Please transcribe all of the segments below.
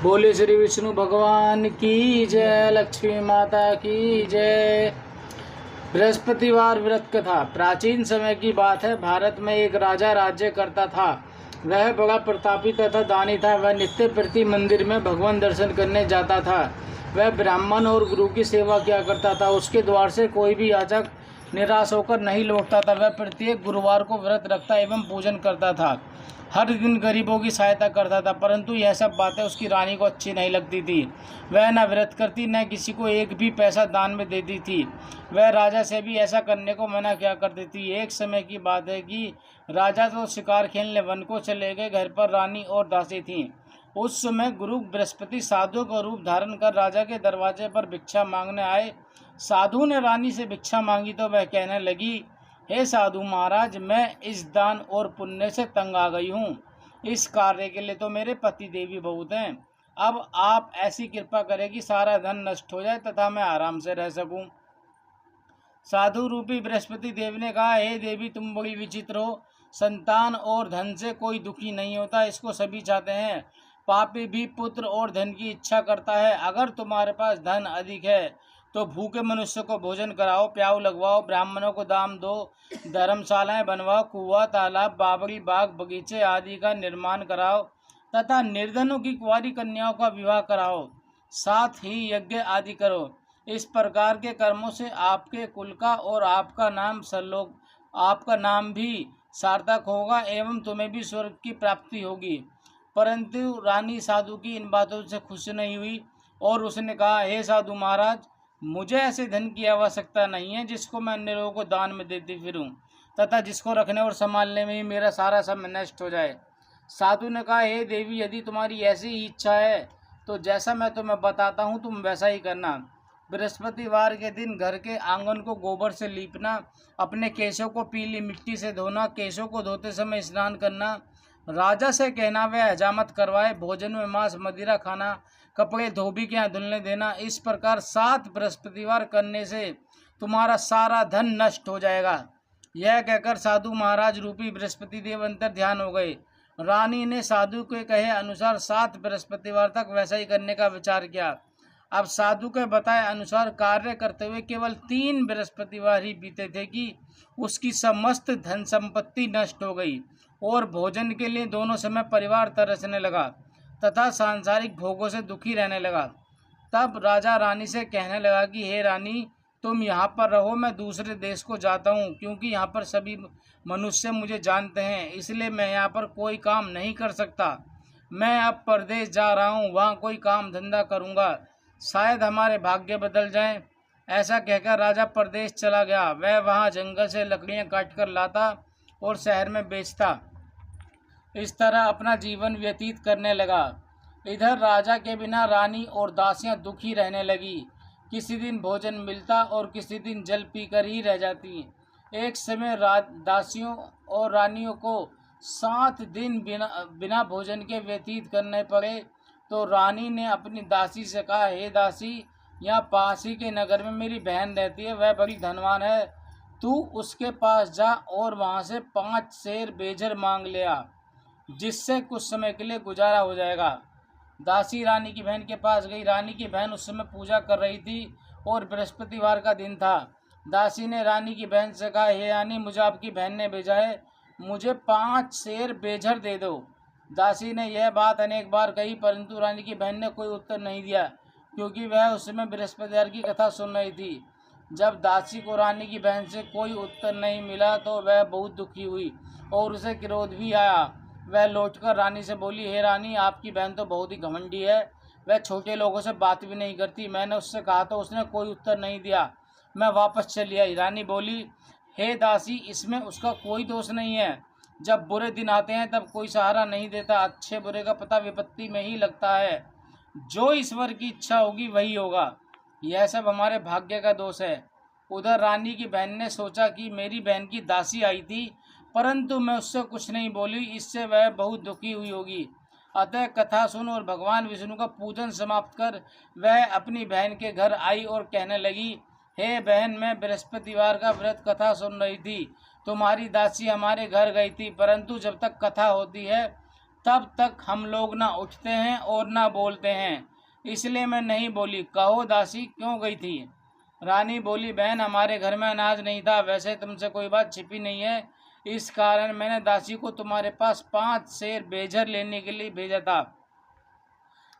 बोले श्री विष्णु भगवान की जय, लक्ष्मी माता की जय। बृहस्पतिवार व्रत कथा। प्राचीन समय की बात है। भारत में एक राजा राज्य करता था। वह बड़ा प्रतापी तथा दानी था। वह नित्य प्रति मंदिर में भगवान दर्शन करने जाता था। वह ब्राह्मण और गुरु की सेवा किया करता था। उसके द्वार से कोई भी याचक निराश होकर नहीं लौटता था। वह प्रत्येक गुरुवार को व्रत रखता एवं पूजन करता था। हर दिन गरीबों की सहायता करता था, परंतु यह सब बातें उसकी रानी को अच्छी नहीं लगती थी। वह न व्रत करती, न किसी को एक भी पैसा दान में देती थी। वह राजा से भी ऐसा करने को मना किया करती थी। एक समय की बात है कि राजा तो शिकार खेलने वन को चले गए। घर पर रानी और दासी थीं। उस समय गुरु बृहस्पति साधु का रूप धारण कर राजा के दरवाजे पर भिक्षा मांगने आए। साधु ने रानी से भिक्षा मांगी तो वह कहने लगी, हे साधु महाराज, मैं इस दान और पुण्य से तंग आ गई हूँ। इस कार्य के लिए तो मेरे पति देवी बहुत हैं। अब आप ऐसी कृपा करें कि सारा धन नष्ट हो जाए तथा मैं आराम से रह सकूं। साधु रूपी बृहस्पति देव ने कहा, हे देवी, तुम बड़ी विचित्र हो। संतान और धन से कोई दुखी नहीं होता, इसको सभी चाहते हैं। पापी भी पुत्र और धन की इच्छा करता है। अगर तुम्हारे पास धन अधिक है तो भूखे मनुष्य को भोजन कराओ, प्याऊ लगवाओ, ब्राह्मणों को दान दो, धर्मशालाएं बनवाओ, कुआं, तालाब, बावड़ी, बाग, बगीचे आदि का निर्माण कराओ तथा निर्धनों की कुंवारी कन्याओं का विवाह कराओ। साथ ही यज्ञ आदि करो। इस प्रकार के कर्मों से आपके कुल का और आपका नाम भी सार्थक होगा एवं तुम्हें भी स्वर्ग की प्राप्ति होगी। परंतु रानी साधु की इन बातों से खुश नहीं हुई और उसने कहा, हे साधु महाराज, मुझे ऐसे धन की आवश्यकता नहीं है जिसको मैं अन्य लोगों को दान में देती फिरूं तथा जिसको रखने और संभालने में ही मेरा सारा समय नष्ट हो जाए। साधु ने कहा, हे देवी, यदि तुम्हारी ऐसी ही इच्छा है तो जैसा मैं तुम्हें बताता हूँ तुम वैसा ही करना। बृहस्पतिवार के दिन घर के आंगन को गोबर से लीपना, अपने केशों को पीली मिट्टी से धोना, केशों को धोते समय स्नान करना, राजा से कहना वह हजामत करवाए, भोजन में मांस मदिरा खाना, कपड़े धोबी के यहाँ धुलने देना। इस प्रकार 7 बृहस्पतिवार करने से तुम्हारा सारा धन नष्ट हो जाएगा। यह कहकर साधु महाराज रूपी बृहस्पति देव अंतर ध्यान हो गए। रानी ने साधु के कहे अनुसार 7 बृहस्पतिवार तक वैसा ही करने का विचार किया। अब साधु के बताए अनुसार कार्य करते हुए केवल 3 बृहस्पतिवार ही बीते थे कि उसकी समस्त धन संपत्ति नष्ट हो गई और भोजन के लिए दोनों समय परिवार तरसने लगा तथा सांसारिक भोगों से दुखी रहने लगा। तब राजा रानी से कहने लगा कि हे रानी, तुम यहाँ पर रहो, मैं दूसरे देश को जाता हूँ, क्योंकि यहाँ पर सभी मनुष्य मुझे जानते हैं, इसलिए मैं यहाँ पर कोई काम नहीं कर सकता। मैं अब परदेश जा रहा हूँ, वहाँ कोई काम धंधा करूँगा, शायद हमारे भाग्य बदल जाएं। ऐसा कहकर राजा परदेश चला गया। वह वहाँ जंगल से लकड़ियाँ काटकर लाता और शहर में बेचता। इस तरह अपना जीवन व्यतीत करने लगा। इधर राजा के बिना रानी और दासियां दुखी रहने लगी। किसी दिन भोजन मिलता और किसी दिन जल पीकर ही रह जाती। एक समय दासियों और रानियों को 7 दिन बिना भोजन के व्यतीत करने पड़े तो रानी ने अपनी दासी से कहा, हे दासी, यहाँ पास ही के नगर में मेरी बहन रहती है, वह बड़ी धनवान है, तू उसके पास जा और वहाँ से 5 सेर बेजर मांग ले आ, जिससे कुछ समय के लिए गुजारा हो जाएगा। दासी रानी की बहन के पास गई। रानी की बहन उस समय पूजा कर रही थी और बृहस्पतिवार का दिन था। दासी ने रानी की बहन से कहा, हे रानी, मुझे आपकी बहन ने भेजा है, मुझे 5 सेर बेजर दे दो। दासी ने यह बात अनेक बार कही, परंतु रानी की बहन ने कोई उत्तर नहीं दिया, क्योंकि वह उस समय बृहस्पतिवार की कथा सुन रही थी। जब दासी को रानी की बहन से कोई उत्तर नहीं मिला तो वह बहुत दुखी हुई और उसे क्रोध भी आया। वह लौटकर रानी से बोली, हे रानी, आपकी बहन तो बहुत ही घमंडी है, वह छोटे लोगों से बात भी नहीं करती। मैंने उससे कहा तो उसने कोई उत्तर नहीं दिया, मैं वापस चली आई। रानी बोली, हे दासी, इसमें उसका कोई दोष नहीं है। जब बुरे दिन आते हैं तब कोई सहारा नहीं देता। अच्छे बुरे का पता विपत्ति में ही लगता है। जो ईश्वर की इच्छा होगी वही होगा। यह सब हमारे भाग्य का दोष है। उधर रानी की बहन ने सोचा कि मेरी बहन की दासी आई थी, परंतु मैं उससे कुछ नहीं बोली, इससे वह बहुत दुखी हुई होगी। अतः कथा सुन और भगवान विष्णु का पूजन समाप्त कर वह अपनी बहन के घर आई और कहने लगी, हे बहन, मैं बृहस्पतिवार का व्रत कथा सुन रही थी। तुम्हारी दासी हमारे घर गई थी, परंतु जब तक कथा होती है तब तक हम लोग ना उठते हैं और ना बोलते हैं, इसलिए मैं नहीं बोली। कहो दासी क्यों गई थी? रानी बोली, बहन हमारे घर में अनाज नहीं था। वैसे तुमसे कोई बात छिपी नहीं है, इस कारण मैंने दासी को तुम्हारे पास 5 सेर बेजर लेने के लिए भेजा था।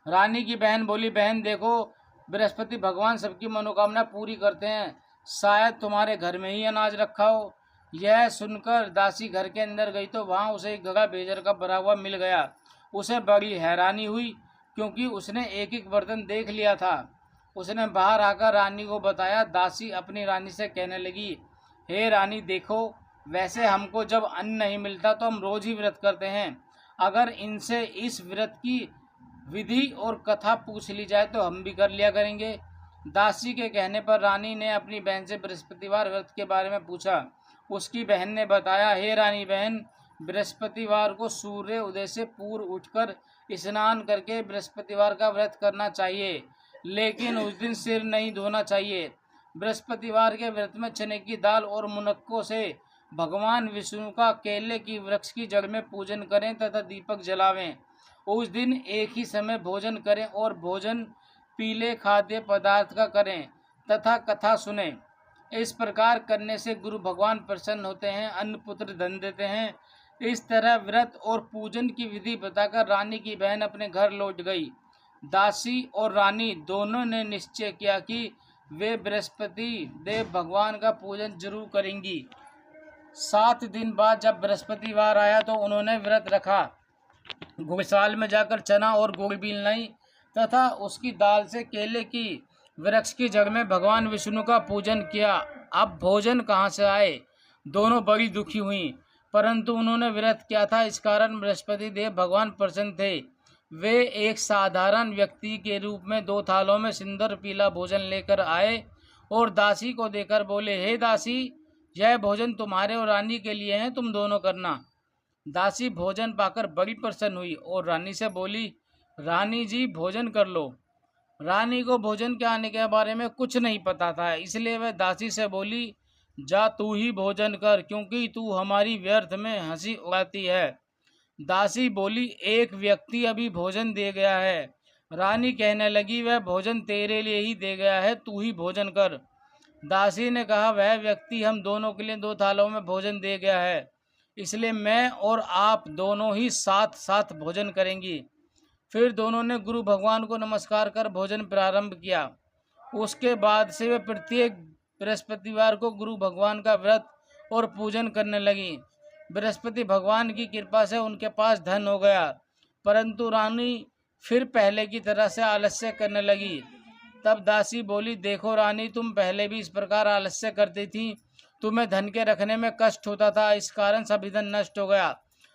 रानी की बहन बोली, बहन देखो, बृहस्पति भगवान सबकी मनोकामना पूरी करते हैं, शायद तुम्हारे घर में ही अनाज रखा हो। यह सुनकर दासी घर के अंदर गई तो वहाँ उसे एक गगा बेजर का भरा हुआ मिल गया। उसे बड़ी हैरानी हुई, क्योंकि उसने एक एक बर्तन देख लिया था। उसने बाहर आकर रानी को बताया। दासी अपनी रानी से कहने लगी, हे रानी देखो, वैसे हमको जब अन्न नहीं मिलता तो हम रोज ही व्रत करते हैं। अगर इनसे इस व्रत की विधि और कथा पूछ ली जाए तो हम भी कर लिया करेंगे। दासी के कहने पर रानी ने अपनी बहन से बृहस्पतिवार व्रत के बारे में पूछा। उसकी बहन ने बताया, हे रानी बहन, बृहस्पतिवार को सूर्य उदय से पूर्व उठकर स्नान करके बृहस्पतिवार का व्रत करना चाहिए, लेकिन उस दिन सिर नहीं धोना चाहिए। बृहस्पतिवार के व्रत में चने की दाल और मुनक्कों से भगवान विष्णु का केले की वृक्ष की जड़ में पूजन करें तथा दीपक जलावें। उस दिन एक ही समय भोजन करें और भोजन पीले खाद्य पदार्थ का करें तथा कथा सुने। इस प्रकार करने से गुरु भगवान प्रसन्न होते हैं, अन्न पुत्र धन देते हैं। इस तरह व्रत और पूजन की विधि बताकर रानी की बहन अपने घर लौट गई। दासी और रानी दोनों ने निश्चय किया कि वे बृहस्पति देव भगवान का पूजन जरूर करेंगी। 7 दिन बाद जब बृहस्पतिवार आया तो उन्होंने व्रत रखा। गौशाल में जाकर चना और गुड़ बीन लाई तथा उसकी दाल से केले की वृक्ष की जड़ में भगवान विष्णु का पूजन किया। अब भोजन कहाँ से आए? दोनों बड़ी दुखी हुई, परंतु उन्होंने व्रत किया था, इस कारण बृहस्पति देव भगवान प्रसन्न थे। वे एक साधारण व्यक्ति के रूप में 2 थालों में सुंदर पीला भोजन लेकर आए और दासी को देकर बोले, हे दासी, यह भोजन तुम्हारे और रानी के लिए है, तुम दोनों करना। दासी भोजन पाकर बड़ी प्रसन्न हुई और रानी से बोली, रानी जी भोजन कर लो। रानी को भोजन के आने के बारे में कुछ नहीं पता था, इसलिए वह दासी से बोली, जा तू ही भोजन कर, क्योंकि तू हमारी व्यर्थ में हंसी उड़ाती है। दासी बोली, एक व्यक्ति अभी भोजन दे गया है। रानी कहने लगी, वह भोजन तेरे लिए ही दे गया है, तू ही भोजन कर। दासी ने कहा, वह व्यक्ति हम दोनों के लिए 2 थालों में भोजन दे गया है, इसलिए मैं और आप दोनों ही साथ साथ भोजन करेंगी। फिर दोनों ने गुरु भगवान को नमस्कार कर भोजन प्रारंभ किया। उसके बाद से वे प्रत्येक बृहस्पतिवार को गुरु भगवान का व्रत और पूजन करने लगी। बृहस्पति भगवान की कृपा से उनके पास धन हो गया, परंतु रानी फिर पहले की तरह से आलस्य करने लगी। तब दासी बोली, देखो रानी, तुम पहले भी इस प्रकार आलस्य करती थी, तुम्हें धन के रखने में कष्ट होता था, इस कारण सभी धन नष्ट हो गया।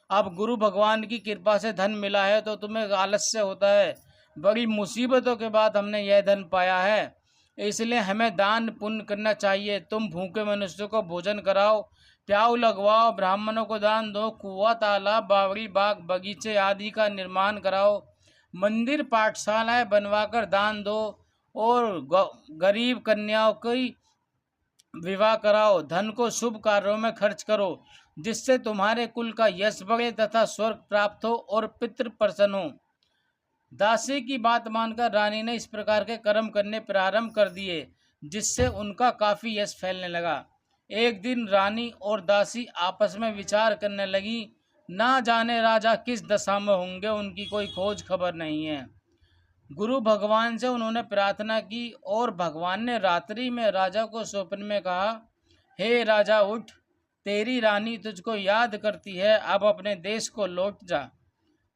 अब गुरु भगवान की कृपा से धन मिला है तो तुम्हें आलस्य होता है। बड़ी मुसीबतों के बाद हमने यह धन पाया है, इसलिए हमें दान पुण्य करना चाहिए। तुम भूखे मनुष्यों को भोजन कराओ, प्याऊ लगवाओ, ब्राह्मणों को दान दो, कुआं तालाब बावड़ी बाग बगीचे आदि का निर्माण कराओ, मंदिर पाठशालाएं बनवाकर दान दो और गरीब कन्याओं की विवाह कराओ। धन को शुभ कार्यों में खर्च करो, जिससे तुम्हारे कुल का यश बढ़े तथा स्वर्ग प्राप्त हो और पितृ प्रसन्न हो। दासी की बात मानकर रानी ने इस प्रकार के कर्म करने प्रारंभ कर दिए, जिससे उनका काफी यश फैलने लगा। एक दिन रानी और दासी आपस में विचार करने लगी, ना जाने राजा किस दशा में होंगे, उनकी कोई खोज खबर नहीं है। गुरु भगवान से उन्होंने प्रार्थना की और भगवान ने रात्रि में राजा को स्वप्न में कहा, हे राजा उठ, तेरी रानी तुझको याद करती है, अब अपने देश को लौट जा।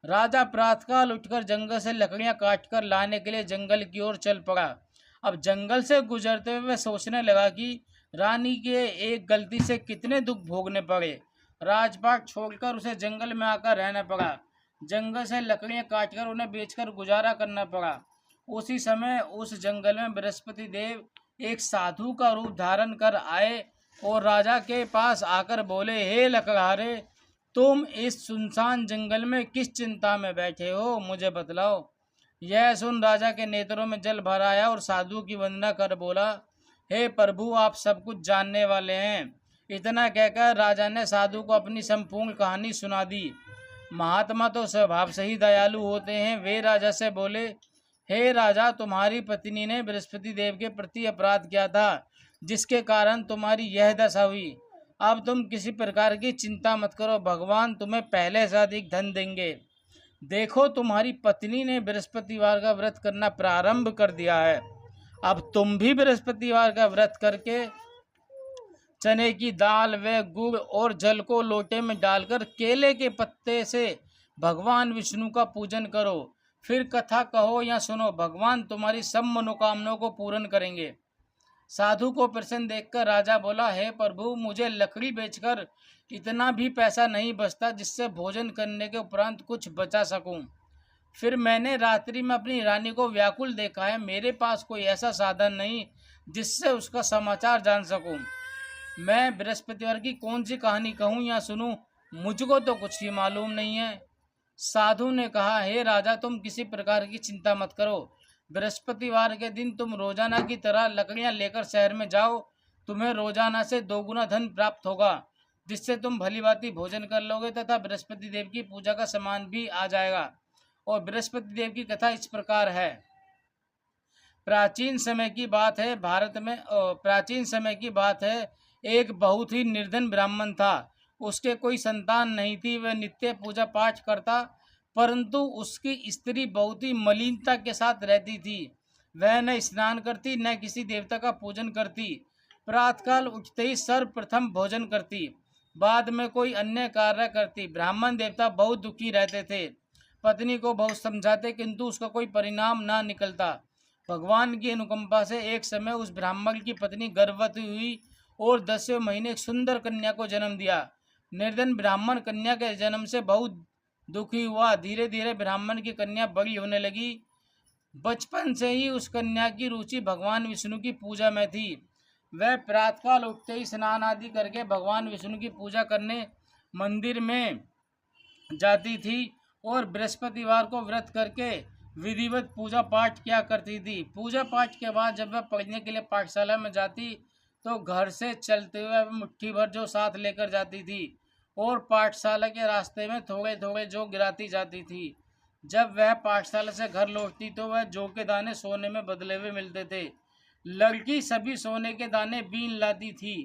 राजा प्रातःकाल उठकर जंगल से लकड़ियां काटकर लाने के लिए जंगल की ओर चल पड़ा। अब जंगल से गुजरते हुए सोचने लगा कि रानी के एक गलती से कितने दुख भोगने पड़े। राजपाट छोड़कर उसे जंगल में आकर रहना पड़ा। जंगल से लकड़ियां काटकर उन्हें बेचकर गुजारा करना पड़ा। उसी समय उस जंगल में बृहस्पति देव एक साधु का रूप धारण कर आए और राजा के पास आकर बोले, हे लकड़हारे, तुम इस सुनसान जंगल में किस चिंता में बैठे हो, मुझे बतलाओ। यह सुन राजा के नेत्रों में जल भर आया और साधु की वंदना कर बोला, हे प्रभु, आप सब कुछ जानने वाले हैं। इतना कहकर राजा ने साधु को अपनी संपूर्ण कहानी सुना दी। महात्मा तो स्वभाव से ही दयालु होते हैं। वे राजा से बोले, हे राजा, तुम्हारी पत्नी ने बृहस्पति देव के प्रति अपराध किया था, जिसके कारण तुम्हारी यह दशा हुई। अब तुम किसी प्रकार की चिंता मत करो, भगवान तुम्हें पहले से अधिक धन देंगे। देखो, तुम्हारी पत्नी ने बृहस्पतिवार का व्रत करना प्रारंभ कर दिया है। अब तुम भी बृहस्पतिवार का व्रत करके चने की दाल व गुड़ और जल को लोटे में डालकर केले के पत्ते से भगवान विष्णु का पूजन करो। फिर कथा कहो या सुनो, भगवान तुम्हारी सब मनोकामनाओं को पूर्ण करेंगे। साधु को प्रसन्न देखकर राजा बोला, हे प्रभु, मुझे लकड़ी बेचकर इतना भी पैसा नहीं बचता जिससे भोजन करने के उपरांत कुछ बचा सकूं। फिर मैंने रात्रि में अपनी रानी को व्याकुल देखा है। मेरे पास कोई ऐसा साधन नहीं जिससे उसका समाचार जान सकूं। मैं बृहस्पतिवार की कौन सी कहानी कहूँ या सुनूं, मुझको तो कुछ ही मालूम नहीं है। साधु ने कहा, हे राजा, तुम किसी प्रकार की चिंता मत करो। बृहस्पतिवार के दिन तुम रोजाना की तरह लकड़ियां लेकर शहर में जाओ। तुम्हें रोजाना से 2 गुना धन प्राप्त होगा, जिससे तुम भली भांति भोजन कर लोगे तथा बृहस्पति देव की पूजा का सामान भी आ जाएगा। और बृहस्पति देव की कथा इस प्रकार है। प्राचीन समय की बात है, एक बहुत ही निर्धन ब्राह्मण था। उसके कोई संतान नहीं थी। वह नित्य पूजा पाठ करता, परंतु उसकी स्त्री बहुत ही मलिनता के साथ रहती थी। वह न स्नान करती, न किसी देवता का पूजन करती। प्रातःकाल उठते ही सर्वप्रथम भोजन करती, बाद में कोई अन्य कार्य करती। ब्राह्मण देवता बहुत दुखी रहते थे। पत्नी को बहुत समझाते, किंतु उसका कोई परिणाम ना निकलता। भगवान की अनुकंपा से एक समय उस ब्राह्मण की पत्नी गर्भवती हुई और 10वें महीने एक सुंदर कन्या को जन्म दिया। निर्धन ब्राह्मण कन्या के जन्म से बहुत दुखी हुआ। धीरे धीरे ब्राह्मण की कन्या बड़ी होने लगी। बचपन से ही उस कन्या की रुचि भगवान विष्णु की पूजा में थी। वह प्रातःकाल उठते ही स्नान आदि करके भगवान विष्णु की पूजा करने मंदिर में जाती थी और बृहस्पतिवार को व्रत करके विधिवत पूजा पाठ किया करती थी। पूजा पाठ के बाद जब वह पढ़ने के लिए पाठशाला में जाती तो घर से चलते हुए मुट्ठी भर जो साथ लेकर जाती थी और पाठशाला के रास्ते में थोड़े थोड़े जो गिराती जाती थी। जब वह पाठशाला से घर लौटती तो वह जौ के दाने सोने में बदले हुए मिलते थे। लड़की सभी सोने के दाने बीन लाती थी।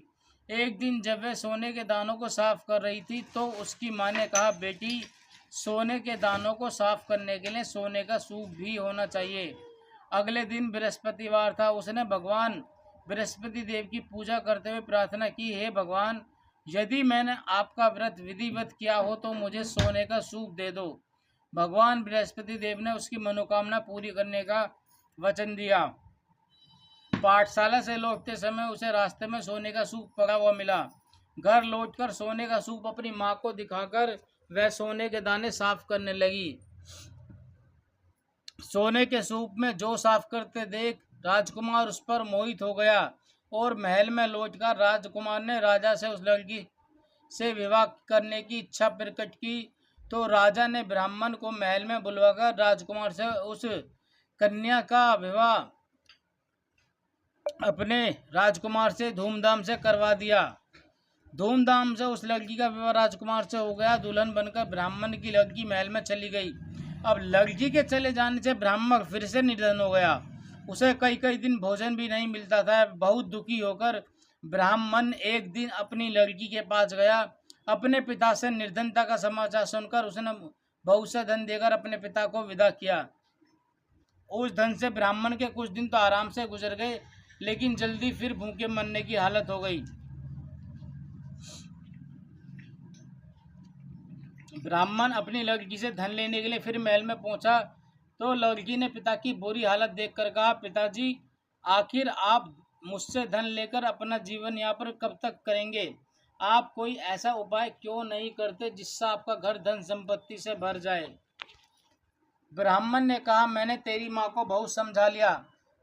एक दिन जब वह सोने के दानों को साफ कर रही थी तो उसकी माँ ने कहा, बेटी, सोने के दानों को साफ करने के लिए सोने का सूप भी होना चाहिए। अगले दिन बृहस्पतिवार था। उसने भगवान बृहस्पति देव की पूजा करते हुए प्रार्थना की, हे भगवान, यदि मैंने आपका व्रत विधिवत किया हो तो मुझे सोने का सूप दे दो। भगवान बृहस्पति देव ने उसकी मनोकामना पूरी करने का वचन दिया। पाठशाला से लौटते समय उसे रास्ते में सोने का सूप पड़ा हुआ मिला। घर लौटकर सोने का सूप अपनी माँ को दिखाकर वह सोने के दाने साफ करने लगी। सोने के सूप में जो साफ करते देख राजकुमार उस पर मोहित हो गया और महल में लौटकर राजकुमार ने राजा से उस लड़की से विवाह करने की इच्छा प्रकट की। तो राजा ने ब्राह्मण को महल में बुलवाकर राजकुमार से उस कन्या का विवाह अपने राजकुमार से धूमधाम से करवा दिया। धूमधाम से उस लड़की का विवाह राजकुमार से हो गया। दुल्हन बनकर ब्राह्मण की लड़की महल में चली गई। अब लड़की के चले जाने से ब्राह्मण फिर से निर्धन हो गया। उसे कई कई दिन भोजन भी नहीं मिलता था। बहुत दुखी होकर ब्राह्मण एक दिन अपनी लड़की के पास गया। अपने पिता से निर्धनता का समाचार सुनकर उसने बहुत सा धन देकर अपने पिता को विदा किया। उस धन से ब्राह्मण के कुछ दिन तो आराम से गुजर गए, लेकिन जल्दी फिर भूखे मरने की हालत हो गई। ब्राह्मण अपनी लड़की से धन लेने के लिए फिर महल में पहुंचा तो लड़की ने पिता की बुरी हालत देखकर कहा, पिताजी, आखिर आप मुझसे धन लेकर अपना जीवन यापन कब तक करेंगे? आप कोई ऐसा उपाय क्यों नहीं करते जिससे आपका घर धन संपत्ति से भर जाए? ब्राह्मण ने कहा, मैंने तेरी माँ को बहुत समझा लिया,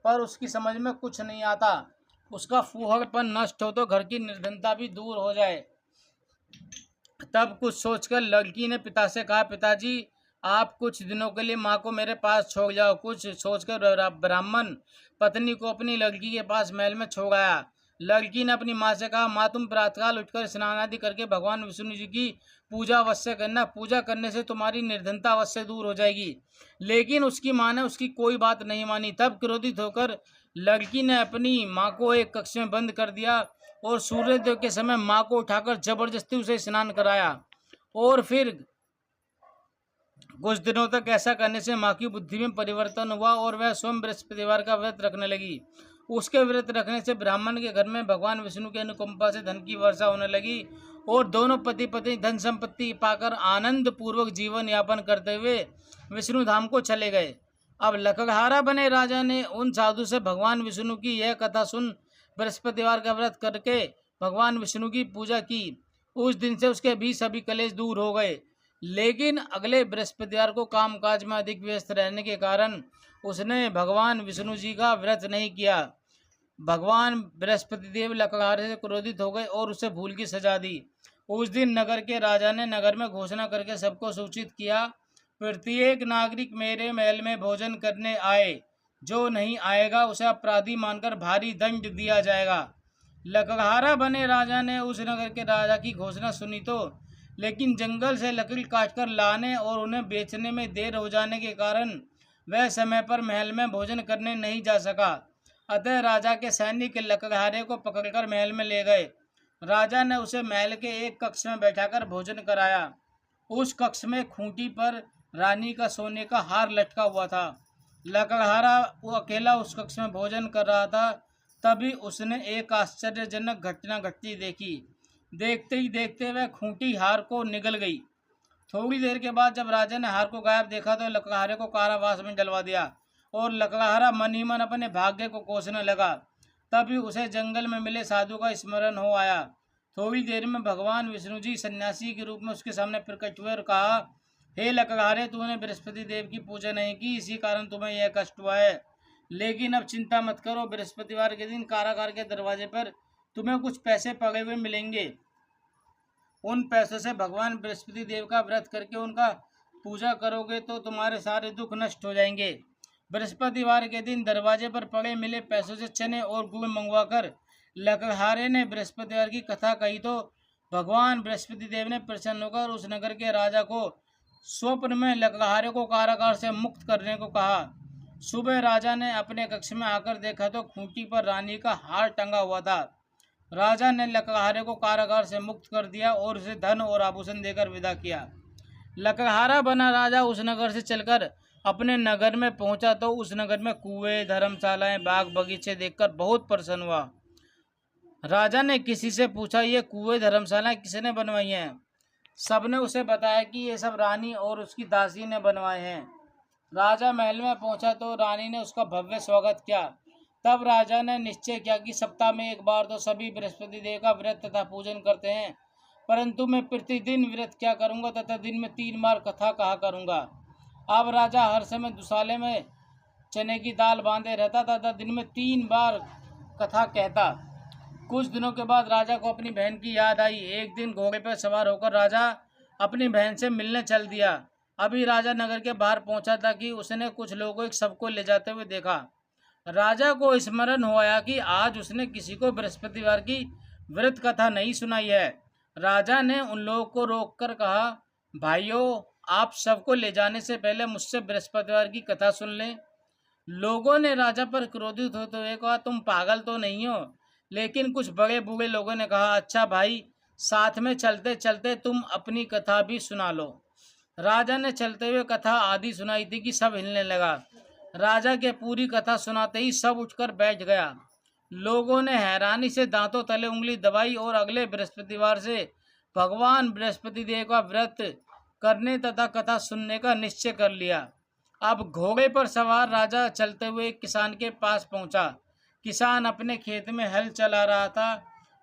पर उसकी समझ में कुछ नहीं आता। उसका फूहड़पन नष्ट हो तो घर की निर्धनता भी दूर हो जाए। तब कुछ सोचकर लड़की ने पिता से कहा, पिताजी, आप कुछ दिनों के लिए माँ को मेरे पास छोड़ जाओ। कुछ सोचकर ब्राह्मण पत्नी को अपनी लड़की के पास महल में छोड़ आया। लड़की ने अपनी माँ से कहा, माँ तुम प्रातःकाल उठकर स्नान आदि करके भगवान विष्णु जी की पूजा अवश्य करना, पूजा करने से तुम्हारी निर्धनता अवश्य दूर हो जाएगी। लेकिन उसकी माँ ने उसकी कोई बात नहीं मानी। तब क्रोधित होकर लड़की ने अपनी माँ को एक कक्ष में बंद कर दिया और सूर्योदय के समय माँ को उठाकर जबरदस्ती उसे स्नान कराया। और फिर कुछ दिनों तक ऐसा करने से माँ की बुद्धि में परिवर्तन हुआ और वह स्वयं बृहस्पतिवार का व्रत रखने लगी। उसके व्रत रखने से ब्राह्मण के घर में भगवान विष्णु की अनुकंपा से धन की वर्षा होने लगी और दोनों पति पत्नी धन संपत्ति पाकर आनंद पूर्वक जीवन यापन करते हुए विष्णु धाम को चले गए। अब लकड़हारा बने राजा ने उन साधु से भगवान विष्णु की यह कथा सुन बृहस्पतिवार का व्रत करके भगवान विष्णु की पूजा की। उस दिन से उसके भी सभी कलेश दूर हो गए। लेकिन अगले बृहस्पतिवार को कामकाज में अधिक व्यस्त रहने के कारण उसने भगवान विष्णु जी का व्रत नहीं किया। भगवान बृहस्पति देव लकड़हारे से क्रोधित हो गए और उसे भूल की सजा दी। उस दिन नगर के राजा ने नगर में घोषणा करके सबको सूचित किया, प्रत्येक नागरिक मेरे महल में भोजन करने आए, जो नहीं आएगा उसे अपराधी मानकर भारी दंड दिया जाएगा। लकड़हारा बने राजा ने उस नगर के राजा की घोषणा सुनी तो, लेकिन जंगल से लकड़ी काटकर लाने और उन्हें बेचने में देर हो जाने के कारण वह समय पर महल में भोजन करने नहीं जा सका। अतः राजा के सैनिक लकड़हारे को पकड़कर महल में ले गए। राजा ने उसे महल के एक कक्ष में बैठाकर भोजन कराया। उस कक्ष में खूंटी पर रानी का सोने का हार लटका हुआ था। लकड़हारा वो अकेला उस कक्ष में भोजन कर रहा था। तभी उसने एक आश्चर्यजनक घटना घटती देखी। देखते ही देखते वह खूंटी हार को निगल गई। थोड़ी देर के बाद जब राजा ने हार को गायब देखा तो लकड़हारे को कारावास में डलवा दिया और लकड़हारा मन ही मन अपने भाग्य को कोसने लगा। तभी उसे जंगल में मिले साधु का स्मरण हो आया। थोड़ी देर में भगवान विष्णु जी सन्यासी के रूप में उसके सामने प्रकट हुए और कहा, हे लकड़हारे, तूने बृहस्पति देव की पूजा नहीं की, इसी कारण तुम्हें यह कष्ट हुआ है। लेकिन अब चिंता मत करो, बृहस्पतिवार के दिन कारागार के दरवाजे पर तुम्हें कुछ पैसे पड़े हुए मिलेंगे। उन पैसों से भगवान बृहस्पति देव का व्रत करके उनका पूजा करोगे तो तुम्हारे सारे दुख नष्ट हो जाएंगे। बृहस्पतिवार के दिन दरवाजे पर पड़े मिले पैसों से चने और गुड़ मंगवाकर लकड़हारे ने बृहस्पतिवार की कथा कही तो भगवान बृहस्पति देव ने प्रसन्न होकर उस नगर के राजा को स्वप्न में लकड़हारे को कारागार से मुक्त करने को कहा। सुबह राजा ने अपने कक्ष में आकर देखा तो खूंटी पर रानी का हार टंगा हुआ था। राजा ने लकड़हारे को कारागार से मुक्त कर दिया और उसे धन और आभूषण देकर विदा किया। लकड़हारा बना राजा उस नगर से चलकर अपने नगर में पहुंचा तो उस नगर में कुएं, धर्मशालाएं, बाग बगीचे देखकर बहुत प्रसन्न हुआ। राजा ने किसी से पूछा, ये कुएं धर्मशालाएं किसने बनवाई हैं? सबने उसे बताया कि ये सब रानी और उसकी दासी ने बनवाए हैं। राजा महल में पहुंचा तो रानी ने उसका भव्य स्वागत किया। तब राजा ने निश्चय किया कि सप्ताह में एक बार तो सभी बृहस्पति देव का व्रत तथा पूजन करते हैं, परंतु मैं प्रतिदिन व्रत क्या करूंगा तथा दिन में 3 बार कथा कहा करूंगा। अब राजा हर समय दुसाले में चने की दाल बांधे रहता तथा दिन में 3 बार कथा कहता। कुछ दिनों के बाद राजा को अपनी बहन की याद आई। एक दिन घोड़े पर सवार होकर राजा अपनी बहन से मिलने चल दिया। अभी राजा नगर के बाहर पहुंचा था कि उसने कुछ लोगों एक सबको ले जाते हुए देखा। राजा को स्मरण हो आया कि आज उसने किसी को बृहस्पतिवार की व्रत कथा नहीं सुनाई है। राजा ने उन लोगों को रोककर कहा, भाइयों, आप सबको ले जाने से पहले मुझसे बृहस्पतिवार की कथा सुन लें। लोगों ने राजा पर क्रोधित होते हुए कहा, तुम पागल तो नहीं हो? लेकिन कुछ बड़े बूढ़े लोगों ने कहा, अच्छा भाई, साथ में चलते चलते तुम अपनी कथा भी सुना लो। राजा ने चलते हुए कथा आदि सुनाई थी कि सब हिलने लगा। राजा के पूरी कथा सुनाते ही सब उठकर बैठ गया। लोगों ने हैरानी से दांतों तले उंगली दबाई और अगले बृहस्पतिवार से भगवान बृहस्पति देव का व्रत करने तथा कथा सुनने का निश्चय कर लिया। अब घोड़े पर सवार राजा चलते हुए किसान के पास पहुंचा। किसान अपने खेत में हल चला रहा था।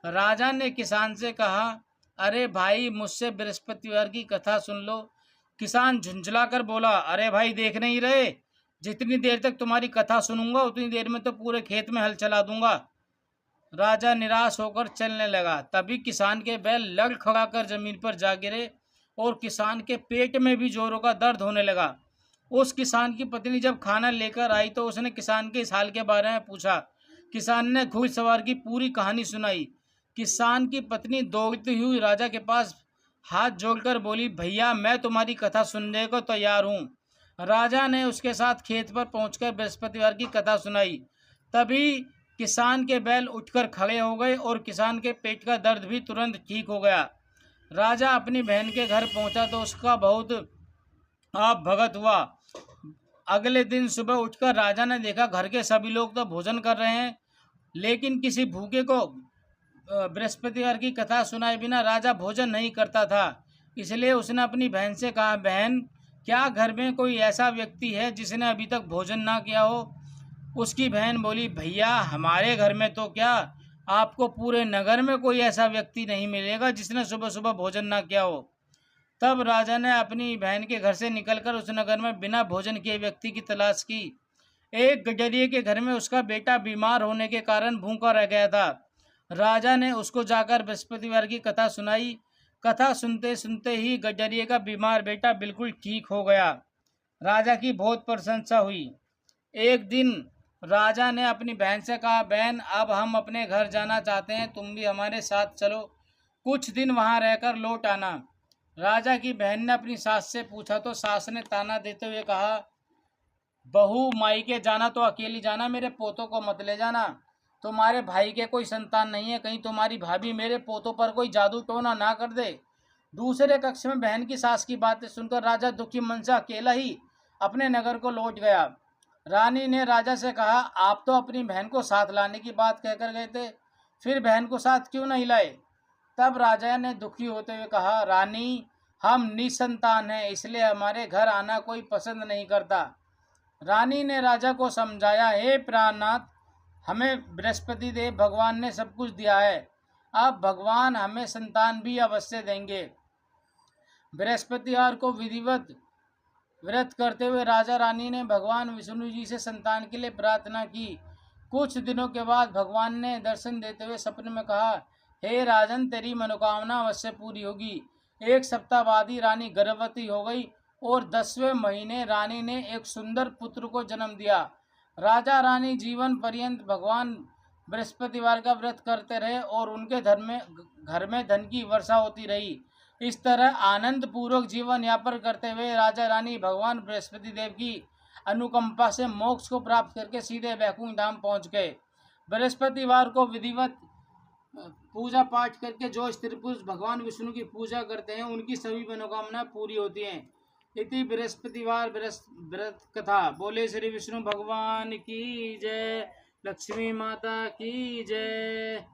राजा ने किसान से कहा, अरे भाई, मुझसे बृहस्पतिवार की कथा सुन लो। किसान झुंझलाकर बोला, अरे भाई, देख नहीं रहे, जितनी देर तक तुम्हारी कथा सुनूंगा उतनी देर में तो पूरे खेत में हल चला दूंगा। राजा निराश होकर चलने लगा। तभी किसान के बैल लड़खड़ाकर जमीन पर जा गिरे और किसान के पेट में भी जोरों का दर्द होने लगा। उस किसान की पत्नी जब खाना लेकर आई तो उसने किसान के इस हाल के बारे में पूछा। किसान ने घुड़सवार की पूरी कहानी सुनाई। किसान की पत्नी दौड़ती हुई राजा के पास हाथ जोड़कर बोली, भैया मैं तुम्हारी कथा सुनने को तैयार हूँ। राजा ने उसके साथ खेत पर पहुंचकर बृहस्पतिवार की कथा सुनाई। तभी किसान के बैल उठकर खड़े हो गए और किसान के पेट का दर्द भी तुरंत ठीक हो गया। राजा अपनी बहन के घर पहुंचा तो उसका बहुत आप भगत हुआ। अगले दिन सुबह उठकर राजा ने देखा घर के सभी लोग तो भोजन कर रहे हैं, लेकिन किसी भूखे को बृहस्पतिवार की कथा सुनाए बिना राजा भोजन नहीं करता था। इसलिए उसने अपनी बहन से कहा, बहन क्या घर में कोई ऐसा व्यक्ति है जिसने अभी तक भोजन ना किया हो? उसकी बहन बोली, भैया हमारे घर में तो क्या, आपको पूरे नगर में कोई ऐसा व्यक्ति नहीं मिलेगा जिसने सुबह सुबह भोजन ना किया हो। तब राजा ने अपनी बहन के घर से निकलकर उस नगर में बिना भोजन किए व्यक्ति की तलाश की। एक गडरिये के घर में उसका बेटा बीमार होने के कारण भूखा रह गया था। राजा ने उसको जाकर बृहस्पतिवार की कथा सुनाई। कथा सुनते सुनते ही गडरिये का बीमार बेटा बिल्कुल ठीक हो गया। राजा की बहुत प्रशंसा हुई। एक दिन राजा ने अपनी बहन से कहा, बहन अब हम अपने घर जाना चाहते हैं, तुम भी हमारे साथ चलो, कुछ दिन वहां रहकर लौट आना। राजा की बहन ने अपनी सास से पूछा तो सास ने ताना देते हुए कहा, बहू मायके जाना तो अकेली जाना, मेरे पोतों को मत ले जाना। तुम्हारे भाई के कोई संतान नहीं है, कहीं तुम्हारी भाभी मेरे पोतों पर कोई जादू टोना ना कर दे। दूसरे कक्ष में बहन की सास की बातें सुनकर राजा दुखी मन से अकेला ही अपने नगर को लौट गया। रानी ने राजा से कहा, आप तो अपनी बहन को साथ लाने की बात कहकर गए थे, फिर बहन को साथ क्यों नहीं लाए? तब राजा ने दुखी होते हुए कहा, रानी हम निसंतान हैं, इसलिए हमारे घर आना कोई पसंद नहीं करता। रानी ने राजा को समझाया, हे प्राणनाथ, हमें बृहस्पति देव भगवान ने सब कुछ दिया है, अब भगवान हमें संतान भी अवश्य देंगे। बृहस्पतिवार को विधिवत व्रत करते हुए राजा रानी ने भगवान विष्णु जी से संतान के लिए प्रार्थना की। कुछ दिनों के बाद भगवान ने दर्शन देते हुए सपने में कहा, हे राजन तेरी मनोकामना अवश्य पूरी होगी। एक सप्ताह बाद ही रानी गर्भवती हो गई और 10वें महीने रानी ने एक सुंदर पुत्र को जन्म दिया। राजा रानी जीवन पर्यंत भगवान बृहस्पतिवार का व्रत करते रहे और उनके घर में धन की वर्षा होती रही। इस तरह आनंद पूर्वक जीवन यापन करते हुए राजा रानी भगवान बृहस्पति देव की अनुकंपा से मोक्ष को प्राप्त करके सीधे वैकुंठ धाम पहुंच गए। बृहस्पतिवार को विधिवत पूजा पाठ करके जो स्त्री पुरुष भगवान विष्णु की पूजा करते हैं उनकी सभी मनोकामना पूरी होती हैं। इति बृहस्पतिवार व्रत कथा। बोले श्री विष्णु भगवान की जय, लक्ष्मी माता की जय।